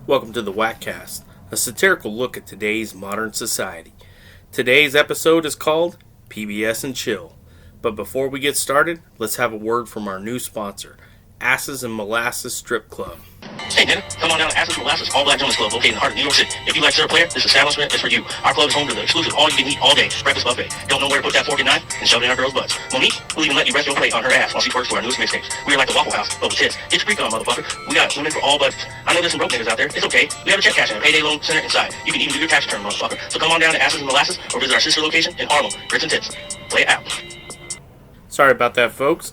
Welcome to the Wackcast, a satirical look at today's modern society. Today's episode is called PBS and Chill. But before we get started, let's have a word from our new sponsor, Asses and Molasses Strip Club. Hey man, come on down to Asses and Molasses All Black Gentlemen's Club located in the heart of New York City. If you like Sarah Player, this establishment is for you. Our club is home to the exclusive all-you-can-eat all-day breakfast buffet. Don't know where to put that fork and knife? And shove it in our girls' butts. Monique will even let you rest your plate on her ass while she twerks to our newest mixtapes. We are like the Waffle House, but with tits. Get your freak on, motherfucker. We got women for all budgets. I know there's some broke niggas out there. It's okay. We have a check cash and a payday loan center inside. You can even do your tax return, motherfucker. So come on down to Asses and Molasses or visit our sister location in Harlem, Grits and Tits. Play it out. Sorry about that, folks,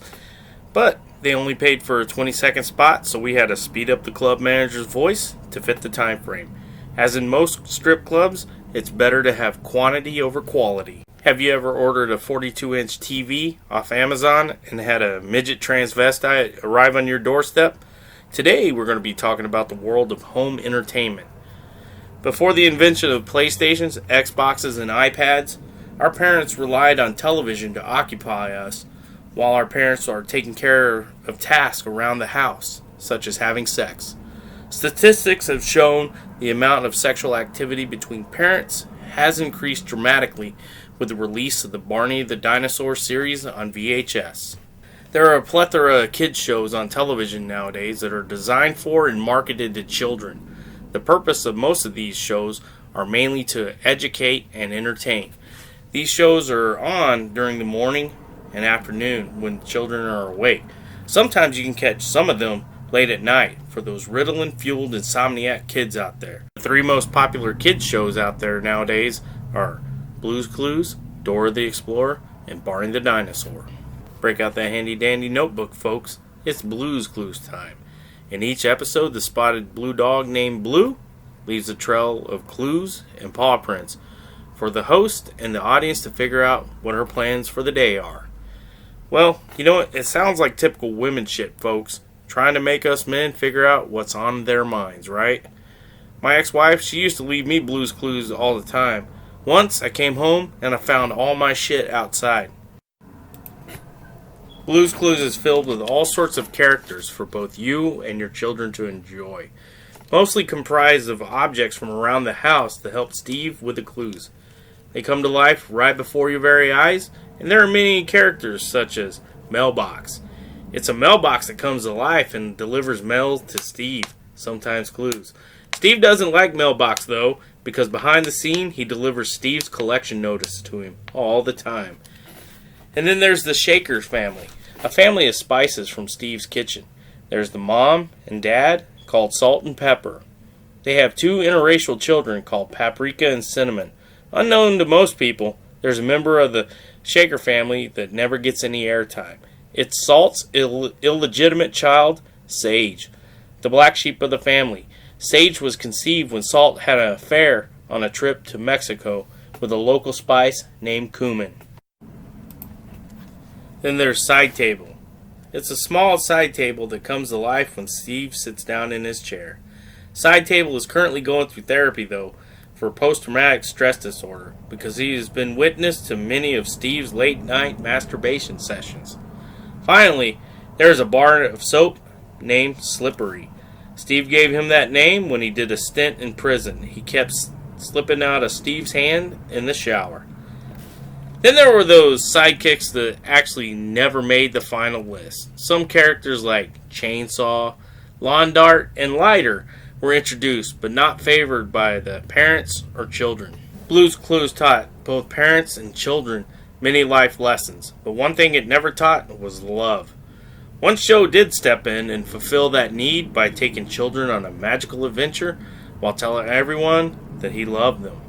but they only paid for a 20-second spot, so we had to speed up the club manager's voice to fit the time frame. As in most strip clubs, it's better to have quantity over quality. Have you ever ordered a 42-inch TV off Amazon and had a midget transvestite arrive on your doorstep? Today, we're going to be talking about the world of home entertainment. Before the invention of PlayStations, Xboxes, and iPads, our parents relied on television to occupy us, while our parents are taking care of tasks around the house, such as having sex. Statistics have shown the amount of sexual activity between parents has increased dramatically with the release of the Barney the Dinosaur series on VHS. There are a plethora of kids shows on television nowadays that are designed for and marketed to children. The purpose of most of these shows are mainly to educate and entertain. These shows are on during the morning and afternoon when children are awake. Sometimes you can catch some of them late at night for those Ritalin-fueled insomniac kids out there. The three most popular kids shows out there nowadays are Blue's Clues, Dora the Explorer, and Barney the Dinosaur. Break out that handy-dandy notebook, folks. It's Blue's Clues time. In each episode, the spotted blue dog named Blue leaves a trail of clues and paw prints for the host and the audience to figure out what her plans for the day are. Well, you know what? It sounds like typical women shit, folks. Trying to make us men figure out what's on their minds, right? My ex-wife, she used to leave me Blue's Clues all the time. Once, I came home and I found all my shit outside. Blue's Clues is filled with all sorts of characters for both you and your children to enjoy. Mostly comprised of objects from around the house to help Steve with the clues. They come to life right before your very eyes, and there are many characters such as Mailbox. It's a mailbox that comes to life and delivers mail to Steve, sometimes clues. Steve doesn't like Mailbox though, because behind the scene he delivers Steve's collection notice to him all the time. And then there's the Shakers family, a family of spices from Steve's kitchen. There's the mom and dad called Salt and Pepper. They have two interracial children called Paprika and Cinnamon. Unknown to most people, there's a member of the Shaker family that never gets any airtime. It's Salt's illegitimate child, Sage, the black sheep of the family. Sage was conceived when Salt had an affair on a trip to Mexico with a local spice named cumin. Then there's Side Table. It's a small side table that comes to life when Steve sits down in his chair. Side Table is currently going through therapy, though, for post-traumatic stress disorder because he has been witness to many of Steve's late-night masturbation sessions. Finally, there is a bar of soap named Slippery. Steve gave him that name when he did a stint in prison. He kept slipping out of Steve's hand in the shower. Then there were those sidekicks that actually never made the final list. Some characters like Chainsaw, Lawn Dart, and Lighter were introduced, but not favored by the parents or children. Blue's Clues taught both parents and children many life lessons, but one thing it never taught was love. One show did step in and fulfill that need by taking children on a magical adventure while telling everyone that he loved them.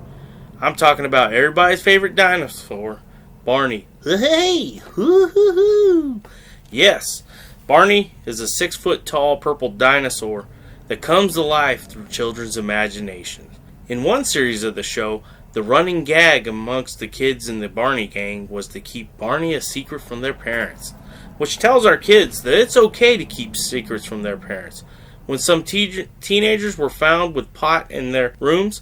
I'm talking about everybody's favorite dinosaur, Barney. Hey! Hoo-hoo-hoo! Yes, Barney is a 6-foot-tall purple dinosaur that comes to life through children's imagination. In one series of the show, the running gag amongst the kids in the Barney gang was to keep Barney a secret from their parents, which tells our kids that it's okay to keep secrets from their parents. When some teenagers were found with pot in their rooms,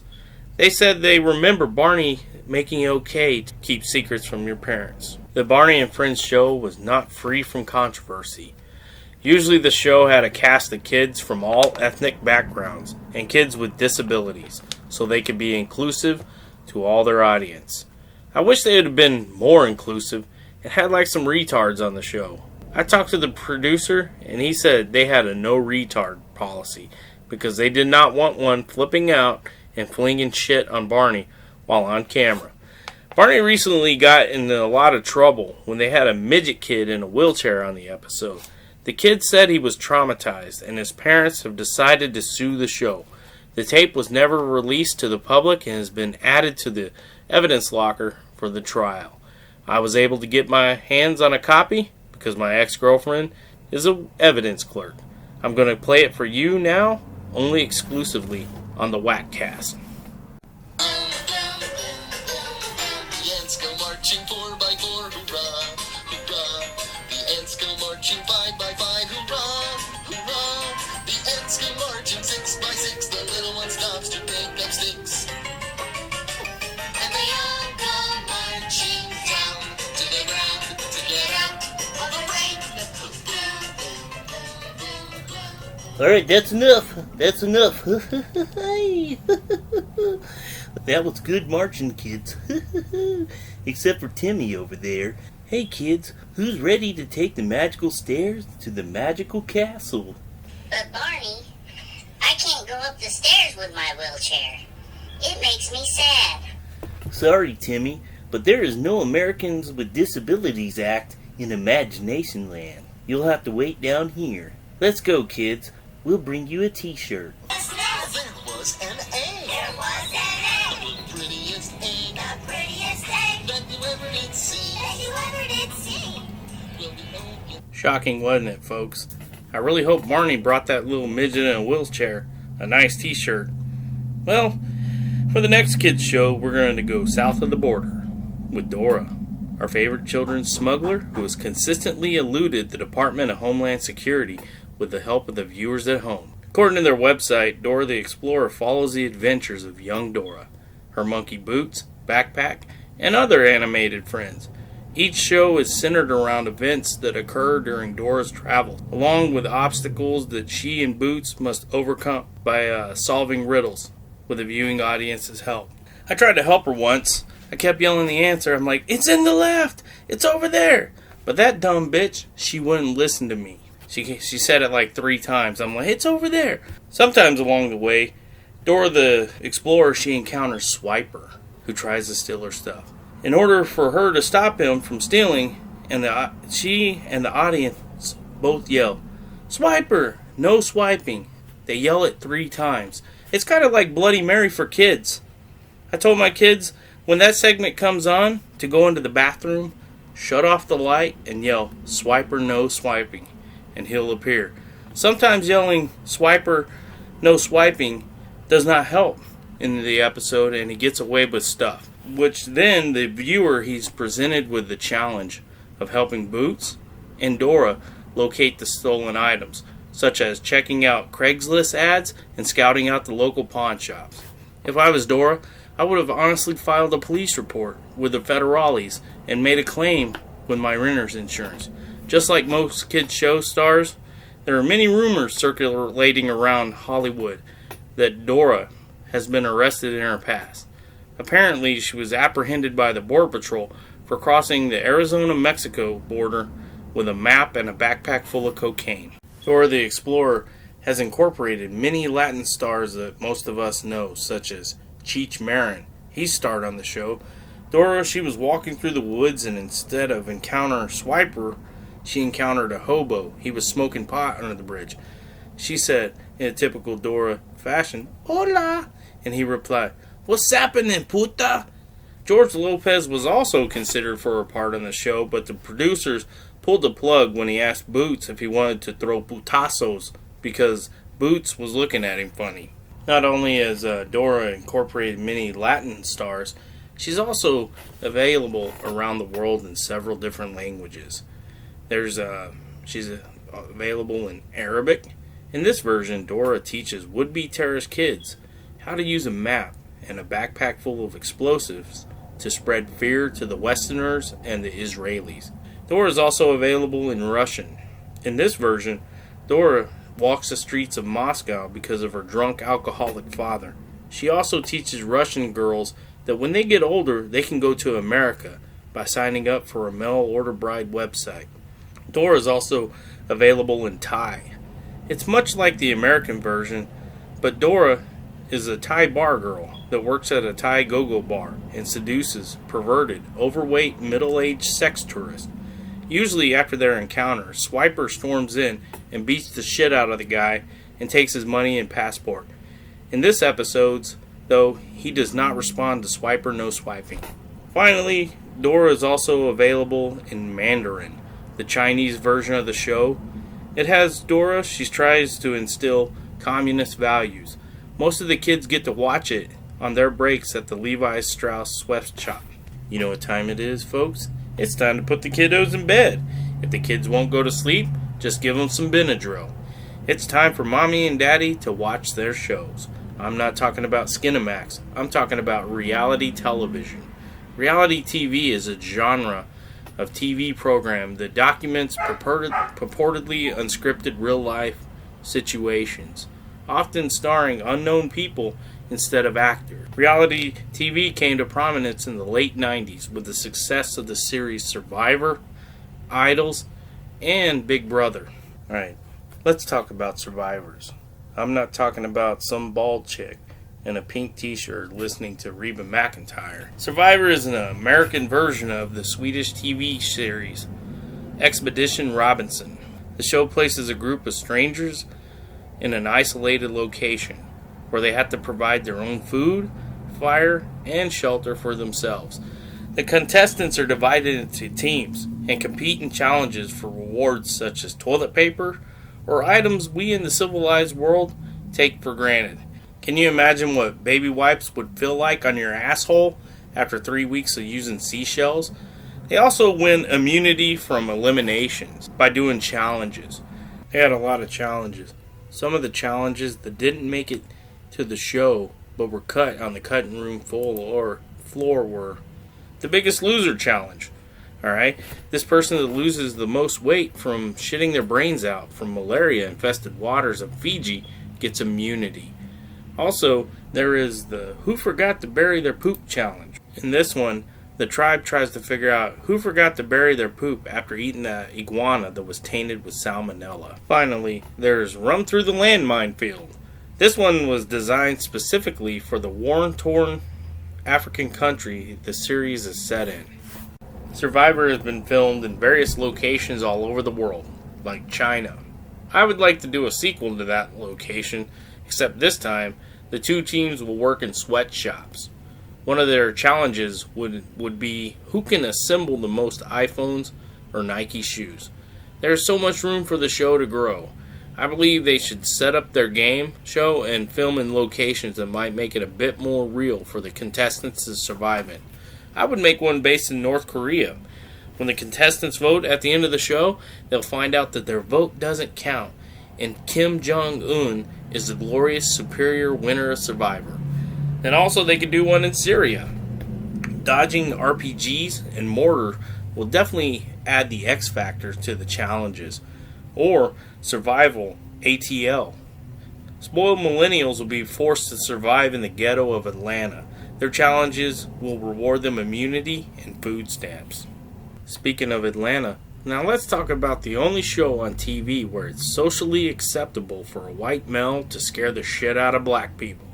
they said they remember Barney making it okay to keep secrets from your parents. The Barney and Friends show was not free from controversy. Usually the show had a cast of kids from all ethnic backgrounds and kids with disabilities, so they could be inclusive to all their audience. I wish they would have been more inclusive and had like some retards on the show. I talked to the producer and he said they had a no retard policy because they did not want one flipping out and flinging shit on Barney while on camera. Barney recently got into a lot of trouble when they had a midget kid in a wheelchair on the episode. The kid said he was traumatized and his parents have decided to sue the show. The tape was never released to the public and has been added to the evidence locker for the trial. I was able to get my hands on a copy because my ex-girlfriend is an evidence clerk. I'm going to play it for you now, only exclusively on the Wackcast. Alright, that's enough. That's enough. That was good marching, kids. Except for Timmy over there. Hey, kids, who's ready to take the magical stairs to the magical castle? But Barney, I can't go up the stairs with my wheelchair. It makes me sad. Sorry, Timmy, but there is no Americans with Disabilities Act in Imagination Land. You'll have to wait down here. Let's go, kids. We'll bring you a t-shirt. There was an egg. There was an egg. The prettiest egg. The prettiest egg. That you ever did see. That you ever did see. Shocking, wasn't it, folks? I really hope Barney brought that little midget in a wheelchair a nice t-shirt. Well, for the next kids show, we're going to go south of the border with Dora, our favorite children's smuggler who has consistently eluded the Department of Homeland Security with the help of the viewers at home. According to their website, Dora the Explorer follows the adventures of young Dora, her monkey Boots, backpack, and other animated friends. Each show is centered around events that occur during Dora's travels, along with obstacles that she and Boots must overcome by solving riddles with the viewing audience's help. I tried to help her once. I kept yelling the answer. I'm like, it's in the left! It's over there! But that dumb bitch, she wouldn't listen to me. She said it like 3 times. I'm like, it's over there. Sometimes along the way, Dora the Explorer, she encounters Swiper, who tries to steal her stuff. In order for her to stop him from stealing, she and the audience both yell, Swiper, no swiping. They yell it 3 times. It's kind of like Bloody Mary for kids. I told my kids, when that segment comes on, to go into the bathroom, shut off the light and yell, Swiper, no swiping, and he'll appear. Sometimes yelling, Swiper, no swiping, does not help in the episode, and he gets away with stuff. Which then, the viewer, he's presented with the challenge of helping Boots and Dora locate the stolen items, such as checking out Craigslist ads and scouting out the local pawn shops. If I was Dora, I would have honestly filed a police report with the federales and made a claim with my renter's insurance. Just like most kids' show stars, there are many rumors circulating around Hollywood that Dora has been arrested in her past. Apparently, she was apprehended by the Border Patrol for crossing the Arizona-Mexico border with a map and a backpack full of cocaine. Dora the Explorer has incorporated many Latin stars that most of us know, such as Cheech Marin. He starred on the show. Dora, she was walking through the woods, and instead of encountering Swiper, she encountered a hobo. He was smoking pot under the bridge. She said, in a typical Dora fashion, Hola! And he replied, What's happening, puta? George Lopez was also considered for a part on the show, but the producers pulled the plug when he asked Boots if he wanted to throw putazos because Boots was looking at him funny. Not only has Dora incorporated many Latin stars, she's also available around the world in several different languages. She's available in Arabic. In this version, Dora teaches would-be terrorist kids how to use a map and a backpack full of explosives to spread fear to the Westerners and the Israelis. Dora is also available in Russian. In this version, Dora walks the streets of Moscow because of her drunk alcoholic father. She also teaches Russian girls that when they get older, they can go to America by signing up for a mail-order bride website. Dora is also available in Thai. It's much like the American version, but Dora is a Thai bar girl that works at a Thai go-go bar and seduces perverted, overweight, middle-aged sex tourists. Usually after their encounter, Swiper storms in and beats the shit out of the guy and takes his money and passport. In this episode, though, he does not respond to Swiper no swiping. Finally, Dora is also available in Mandarin, the Chinese version of the show. It has Dora. She tries to instill communist values. Most of the kids get to watch it on their breaks at the Levi Strauss sweatshop. You know what time it is, folks? It's time to put the kiddos in bed. If the kids won't go to sleep, just give them some Benadryl. It's time for Mommy and Daddy to watch their shows. I'm not talking about Skinamax. I'm talking about reality television. Reality TV is a genre of TV program that documents purportedly unscripted real-life situations, often starring unknown people instead of actors. Reality TV came to prominence in the late 90s with the success of the series Survivor, Idols, and Big Brother. Alright, let's talk about survivors. I'm not talking about some bald chick in a pink t-shirt listening to Reba McEntire. Survivor is an American version of the Swedish TV series Expedition Robinson. The show places a group of strangers in an isolated location where they have to provide their own food, fire, and shelter for themselves. The contestants are divided into teams and compete in challenges for rewards such as toilet paper or items we in the civilized world take for granted. Can you imagine what baby wipes would feel like on your asshole after 3 weeks of using seashells? They also win immunity from eliminations by doing challenges. They had a lot of challenges. Some of the challenges that didn't make it to the show but were cut on the cutting room floor were the Biggest Loser challenge. Alright, this person that loses the most weight from shitting their brains out from malaria-infested waters of Fiji gets immunity. Also, there is the Who Forgot to Bury Their Poop challenge. In this one, the tribe tries to figure out who forgot to bury their poop after eating an iguana that was tainted with salmonella. Finally, there's Run Through the Landmine Field. This one was designed specifically for the war-torn African country the series is set in. Survivor has been filmed in various locations all over the world, like China. I would like to do a sequel to that location, except this time, the two teams will work in sweatshops. One of their challenges would be who can assemble the most iPhones or Nike shoes. There's so much room for the show to grow. I believe they should set up their game show and film in locations that might make it a bit more real for the contestants to survive in. I would make one based in North Korea. When the contestants vote at the end of the show, they'll find out that their vote doesn't count, and Kim Jong-un is the glorious superior winner of Survivor. And also they could do one in Syria. Dodging RPGs and mortar will definitely add the X factor to the challenges. Or survival ATL. Spoiled millennials will be forced to survive in the ghetto of Atlanta. Their challenges will reward them immunity and food stamps. Speaking of Atlanta, now let's talk about the only show on TV where it's socially acceptable for a white male to scare the shit out of black people.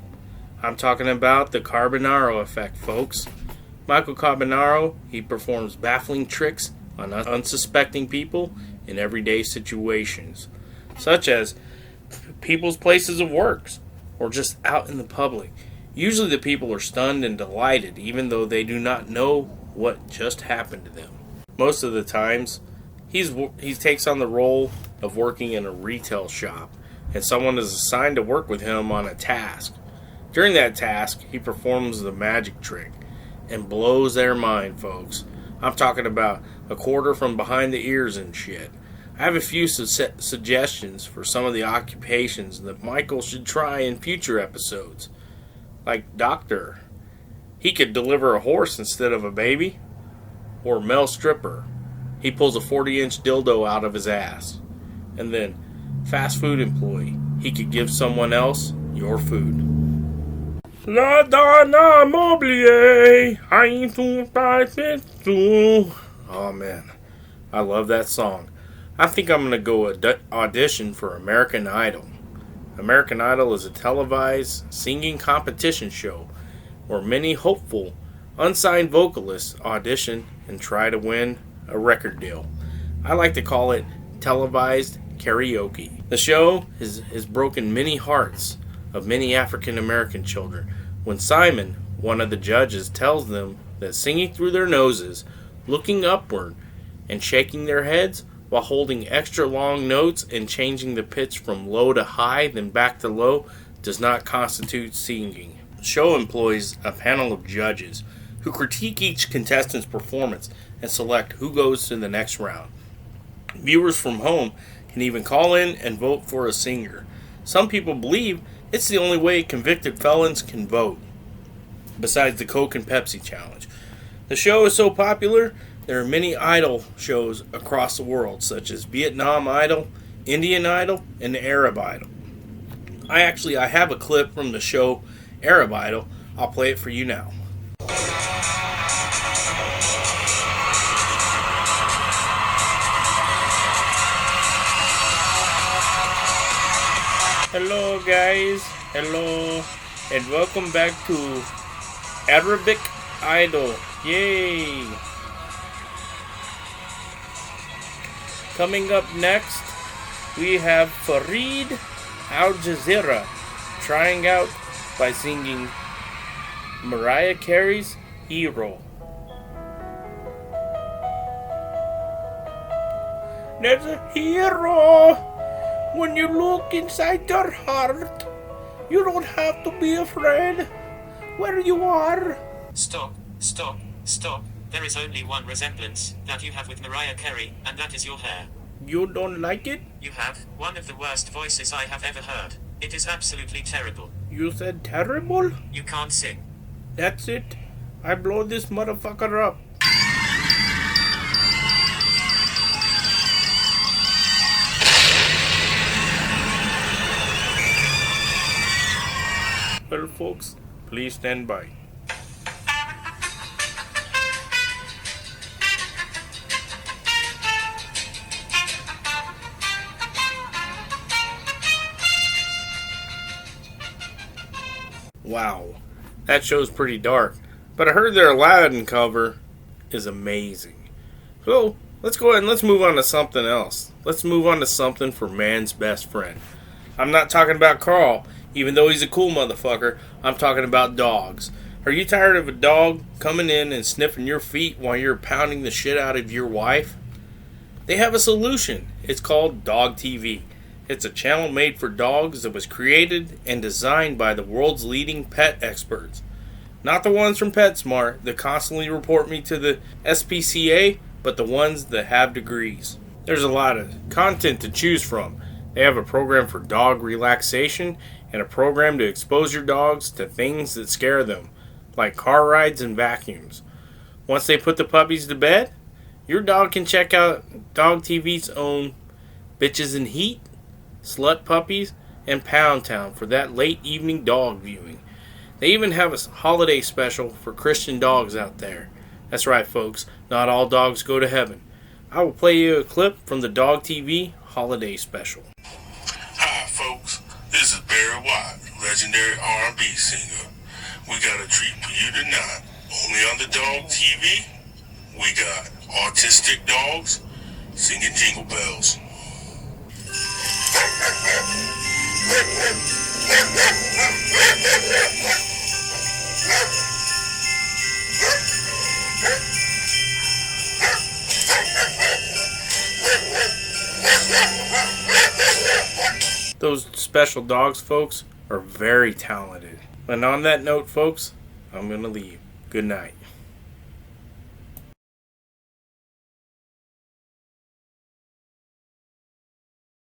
I'm talking about the Carbonaro effect, folks. Michael Carbonaro, he performs baffling tricks on unsuspecting people in everyday situations, such as people's places of work or just out in the public. Usually the people are stunned and delighted even though they do not know what just happened to them. Most of the times, he takes on the role of working in a retail shop, and someone is assigned to work with him on a task. During that task, he performs the magic trick and blows their mind, folks. I'm talking about a quarter from behind the ears and shit. I have a few suggestions for some of the occupations that Michael should try in future episodes. Like doctor. He could deliver a horse instead of a baby. Or male stripper. He pulls a 40-inch dildo out of his ass. And then fast food employee. He could give someone else your food. La donna m'oublie, oh man, I love that song. I think I'm going to go audition for American Idol. American Idol is a televised singing competition show where many hopeful, unsigned vocalists audition and try to win a record deal. I like to call it televised karaoke. The show has broken many hearts of many African American children when Simon, one of the judges, tells them that singing through their noses, looking upward, and shaking their heads while holding extra long notes and changing the pitch from low to high then back to low does not constitute singing. The show employs a panel of judges who critique each contestant's performance and select who goes to the next round. Viewers from home can even call in and vote for a singer. Some people believe it's the only way convicted felons can vote, besides the Coke and Pepsi challenge. The show is so popular, there are many idol shows across the world, such as Vietnam Idol, Indian Idol, and Arab Idol. I have a clip from the show Arab Idol. I'll play it for you now. Hello guys, hello, and welcome back to Arabic Idol. Yay! Coming up next, we have Farid Al Jazeera trying out by singing Mariah Carey's Hero. There's a hero when you look inside your heart. You don't have to be afraid where you are. Stop, stop, stop. There is only one resemblance that you have with Mariah Carey, and that is your hair. You don't like it? You have one of the worst voices I have ever heard. It is absolutely terrible. You said terrible? You can't sing. That's it. I blow this motherfucker up. Well, folks, please stand by. Wow, that show's pretty dark, but I heard their Aladdin cover is amazing. So, let's go ahead and let's move on to something else. Let's move on to something for man's best friend. I'm not talking about Carl, even though he's a cool motherfucker. I'm talking about dogs. Are you tired of a dog coming in and sniffing your feet while you're pounding the shit out of your wife? They have a solution. It's called Dog TV. It's a channel made for dogs that was created and designed by the world's leading pet experts. Not the ones from PetSmart that constantly report me to the SPCA, but the ones that have degrees. There's a lot of content to choose from. They have a program for dog relaxation and a program to expose your dogs to things that scare them, like car rides and vacuums. Once they put the puppies to bed, your dog can check out Dog TV's own Bitches in Heat, Slut Puppies, and Pound Town for that late evening dog viewing. They even have a holiday special for Christian dogs out there. That's right, folks, not all dogs go to heaven. I will play you a clip from the Dog TV holiday special. Hi, folks. This is Barry White, legendary R&B singer. We got a treat for you tonight. Only on the Dog TV, we got autistic dogs singing Jingle Bells. Those special dogs, folks, are very talented. And on that note, folks, I'm going to leave. Good night.